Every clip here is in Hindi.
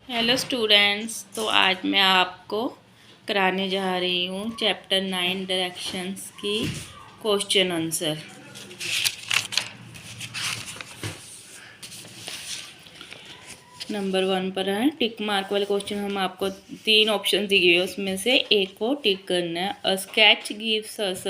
हेलो स्टूडेंट्स, तो आज मैं आपको कराने जा रही हूँ चैप्टर 9 डायरेक्शंस की क्वेश्चन आंसर। नंबर 1 पर है टिक मार्क वाले क्वेश्चन। हम आपको 3 ऑप्शन दिए हुए, उसमें से एक को टिक करना है। A sketch gives us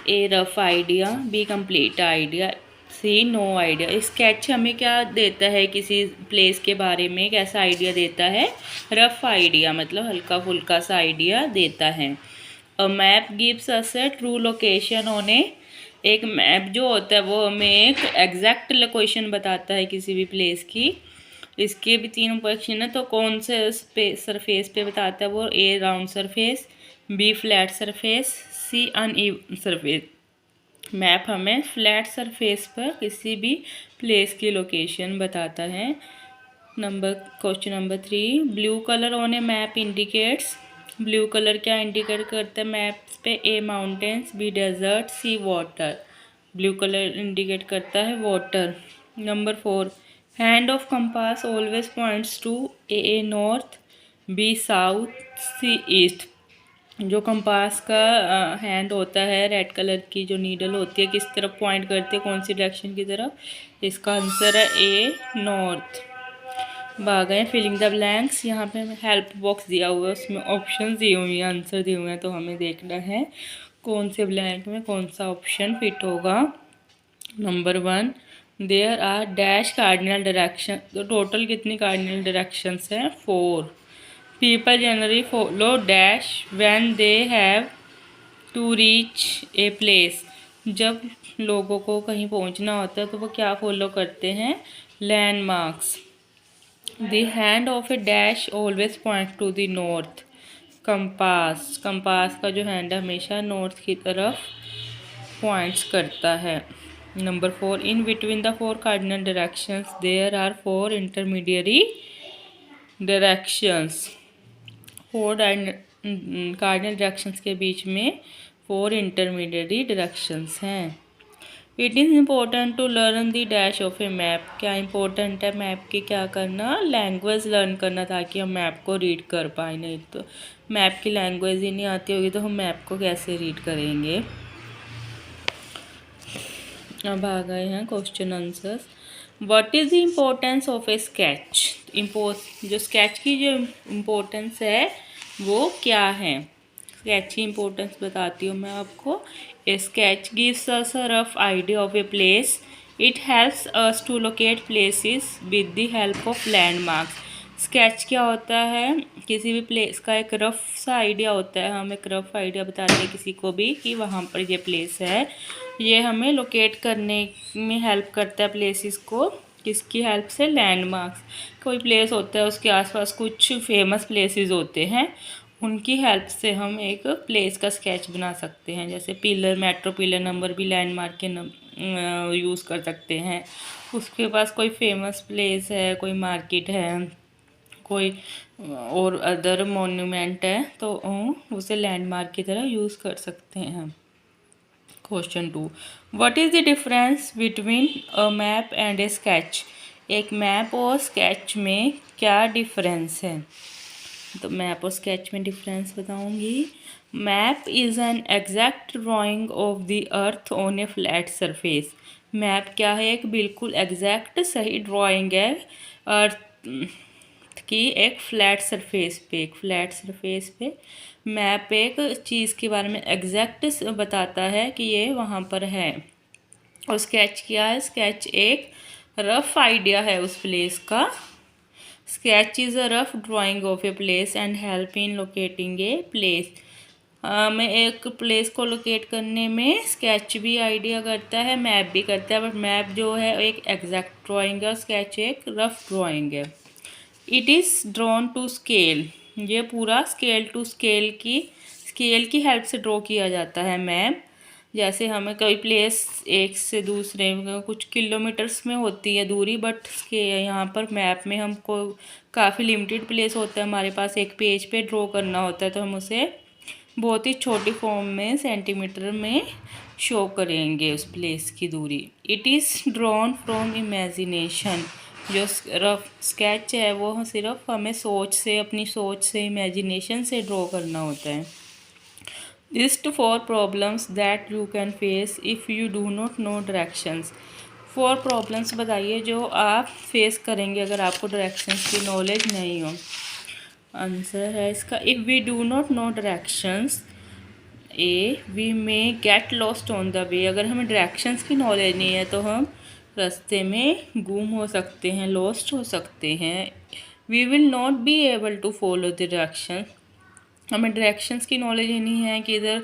a rough idea, B complete idea, C no idea. Sketch हमें क्या देता है, किसी प्लेस के बारे में कैसा आइडिया देता है? रफ आइडिया मतलब हल्का फुल्का सा आइडिया देता है। A map gives us a true location on a. एक मैप जो होता है वो हमें एक एग्जैक्ट लोकेशन बताता है किसी भी प्लेस की। इसके भी 3 ऑप्शन है, तो कौन से सरफेस पे बताता है वो? A round surface, B flat surface, C uneven surface. Map हमें फ्लैट सरफेस पर किसी भी प्लेस की लोकेशन बताता है। Question number 3, blue colour on a map indicates. Blue colour क्या इंडिकेट करता है मैप पे? A mountains, B desert, C water. Blue colour indicate करता है water. Number 4, hand of compass always points to A north, B south, C east. जो कंपास का हैंड होता है, रेड कलर की जो नीडल होती है, किस तरफ पॉइंट करती है, कौन सी डायरेक्शन की तरफ? इसका आंसर है ए नॉर्थ। भाग गए फिलिंग द ब्लैंक्स। यहाँ पे हमें हेल्प बॉक्स दिया हुआ है, उसमें ऑप्शन दिए हुए हैं, आंसर दिए हुए हैं, तो हमें देखना है कौन से ब्लैंक में कौन सा ऑप्शन फिट होगा। Number 1, there are dash cardinal direction. तो टोटल कितनी कार्डिनल डायरेक्शंस हैं? 4। People generally follow dash when they have to reach a place. जब लोगों को कहीं पहुंचना होता है तो वो क्या फॉलो करते हैं? Landmarks. The hand of A dash always point two the north. Compass, compass का जो हैंड हमेशा नॉर्थ की तरफ पॉइंट्स करता है। Number 4, in between the 4 cardinal directions there are 4 intermediary directions. 4 cardinal directions के बीच में 4 इंटरमीडियरी डायरेक्शंस हैं। It is important to learn the dash of a map. क्या इंपॉर्टेंट है मैप की क्या करना? लैंग्वेज लर्न करना, ताकि हम मैप को रीड कर पाए। नहीं तो मैप की लैंग्वेज ही नहीं आती होगी तो हम मैप को कैसे रीड करेंगे। अब आ गए हैं question answers. What is the importance of A sketch? जो स्केच की जो इम्पोर्टेंस है वो क्या है? स्केच की इम्पोर्टेंस बताती हूँ मैं आपको। A sketch gives us a rough idea of a place. It helps us to locate places with the help of landmarks. Sketch क्या होता है? किसी भी प्लेस का एक रफ सा आइडिया होता है। हम एक रफ आइडिया बताते हैं किसी को भी कि वहाँ पर ये प्लेस है। ये हमें लोकेट करने में हेल्प करता है प्लेसेस को। किसकी हेल्प से? लैंडमार्क्स। कोई प्लेस होता है, उसके आसपास कुछ फेमस प्लेसेस होते हैं, उनकी हेल्प से हम एक प्लेस का स्केच बना सकते हैं। जैसे पिलर, मेट्रो पिलर नंबर भी लैंडमार्क के यूज़ कर सकते हैं। उसके पास कोई फेमस प्लेस है, कोई मार्केट है, कोई और अदर मोन्यूमेंट है, तो उसे लैंडमार्क की तरह यूज़ कर सकते हैं। Question 2, what is the difference between a map and A sketch? एक मैप और स्केच में क्या डिफरेंस है? तो मैप और स्केच में डिफरेंस बताऊंगी। Map is an exact drying of the earth on A flat surface. Map क्या है? एक बिल्कुल एग्जैक्ट सही ड्राइंग है अर्थ की एक फ्लैट सरफेस पे। एक फ्लैट सरफेस पे मैप एक चीज़ के बारे में एग्जैक्ट बताता है कि ये वहाँ पर है। और स्केच क्या है? स्केच एक रफ आइडिया है उस प्लेस का। Sketch is a rough drying of a place and help in locating a place. हमें एक प्लेस को लोकेट करने में स्केच भी आइडिया करता है, मैप भी करता है, बट मैप जो है एक एग्जैक्ट ड्राइंग है और स्केच एक रफ ड्राइंग है। It is drawn to scale. ये पूरा स्केल की हेल्प से ड्रॉ किया जाता है मैप। जैसे हमें कोई प्लेस एक से दूसरे कुछ किलोमीटर्स में होती है दूरी, बट यहाँ पर मैप में हमको काफ़ी लिमिटेड प्लेस होता है, हमारे पास एक पेज पे ड्रॉ करना होता है, तो हम उसे बहुत ही छोटी फॉर्म में सेंटीमीटर में शो करेंगे उस प्लेस की दूरी। It is drawn from imagination. जो रफ स्केच है वो सिर्फ हमें सोच से, अपनी सोच से, इमेजिनेशन से ड्रॉ करना होता है। List 4 problems that you can face if you do not know directions. 4 problems बताइए जो आप फेस करेंगे अगर आपको डायरेक्शंस की नॉलेज नहीं हो। आंसर है इसका, if we do not know directions, a we may get lost on the way. अगर हमें डायरेक्शंस की नॉलेज नहीं है तो हम रास्ते में गुम हो सकते हैं, लॉस्ट हो सकते हैं। We will not be able to follow the direction. हमें डायरेक्शंस की नॉलेज ही नहीं है कि इधर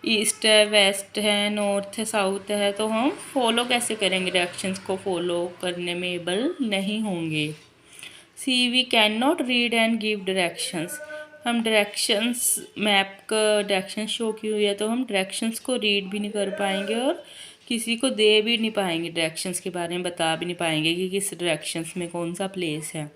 ईस्ट है, वेस्ट है, नॉर्थ है, साउथ है, तो हम फॉलो कैसे करेंगे, डायरेक्शंस को फॉलो करने में एबल नहीं होंगे। C we can not read and give directions. हम डायरेक्शंस, मैप का डायरेक्शन शो की हुई है तो हम डायरेक्शंस को रीड भी नहीं कर पाएंगे और किसी को दे भी नहीं पाएंगे, डायरेक्शंस के बारे में बता भी नहीं पाएंगे कि किस डायरेक्शंस में कौन सा प्लेस है।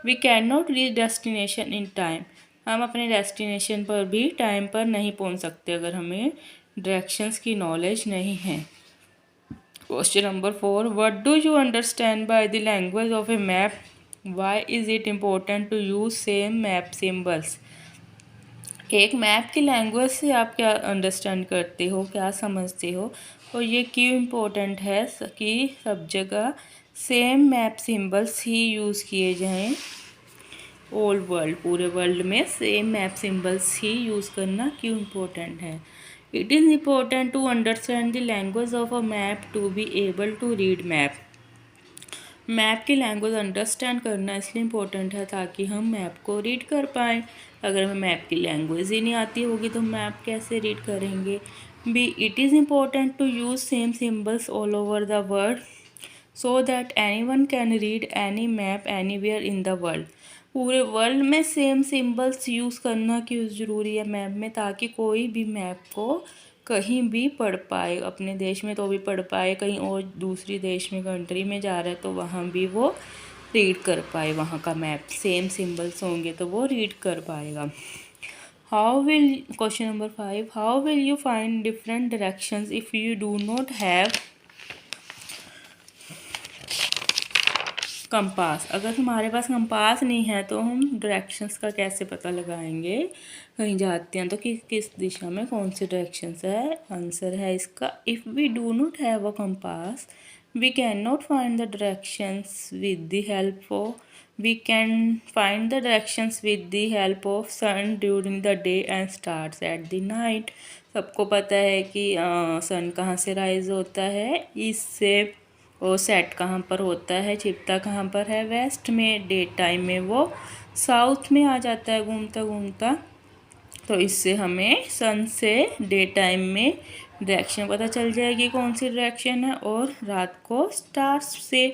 We can not reach destination in time. हम अपने डेस्टिनेशन पर भी टाइम पर नहीं पहुंच सकते अगर हमें डायरेक्शंस की नॉलेज नहीं है। Question number 4, what do you understand by the language of a map? Why is it important to use same map symbols? एक मैप की लैंग्वेज से आप क्या अंडरस्टैंड करते हो, क्या समझते हो, और ये क्यों इम्पोर्टेंट है कि सब जगह सेम मैप सिम्बल्स ही यूज़ किए जाएं? ऑल वर्ल्ड, पूरे वर्ल्ड में सेम मैप सिम्बल्स ही यूज़ करना क्यों इम्पोर्टेंट है? It is important to understand the language of a map to be able to read map. Map की लैंग्वेज अंडरस्टैंड करना इसलिए इम्पोर्टेंट है ताकि हम मैप को रीड कर पाएँ। अगर हमें मैप की लैंग्वेज ही नहीं आती होगी तो मैप कैसे रीड करेंगे? B it is important to use same symbols all over the world so that anyone can read any map anywhere in the world. पूरे वर्ल्ड में सेम सिंबल्स यूज़ करना क्यों ज़रूरी है मैप में? ताकि कोई भी मैप को कहीं भी पढ़ पाए, अपने देश में तो भी पढ़ पाए, कहीं और दूसरी देश में, कंट्री में जा रहा है तो वहाँ भी वो रीड कर पाए। वहाँ का मैप सेम सिंबल्स होंगे तो वो रीड कर पाएगा। How will, question number 5, how will you find different directions if you do not have compass? अगर हमारे पास कंपास नहीं है तो हम डायरेक्शंस का कैसे पता लगाएंगे? कहीं जाते हैं तो किस दिशा में कौन सी डायरेक्शंस है? आंसर है इसका, if we do not have a compass we can not find the directions with the help of, we can find the directions with the help of sun during the day and starts at the night. सबको पता है कि सन कहाँ से राइज होता है, इससे वो सेट कहाँ पर होता है, छिपता कहाँ पर है, वेस्ट में, डे टाइम में वो साउथ में आ जाता है घूमता घूमता। तो इससे हमें सन से डे टाइम में डायरेक्शन पता चल जाएगी कौन सी डायरेक्शन है। और रात को स्टार्स से,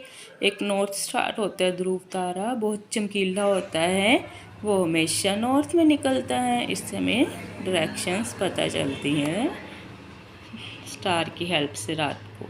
एक नॉर्थ स्टार होता है, ध्रुव तारा, बहुत चमकीला होता है, वो हमेशा नॉर्थ में निकलता है। इससे हमें डायरेक्शंस पता चलती हैं स्टार की हेल्प से रात को।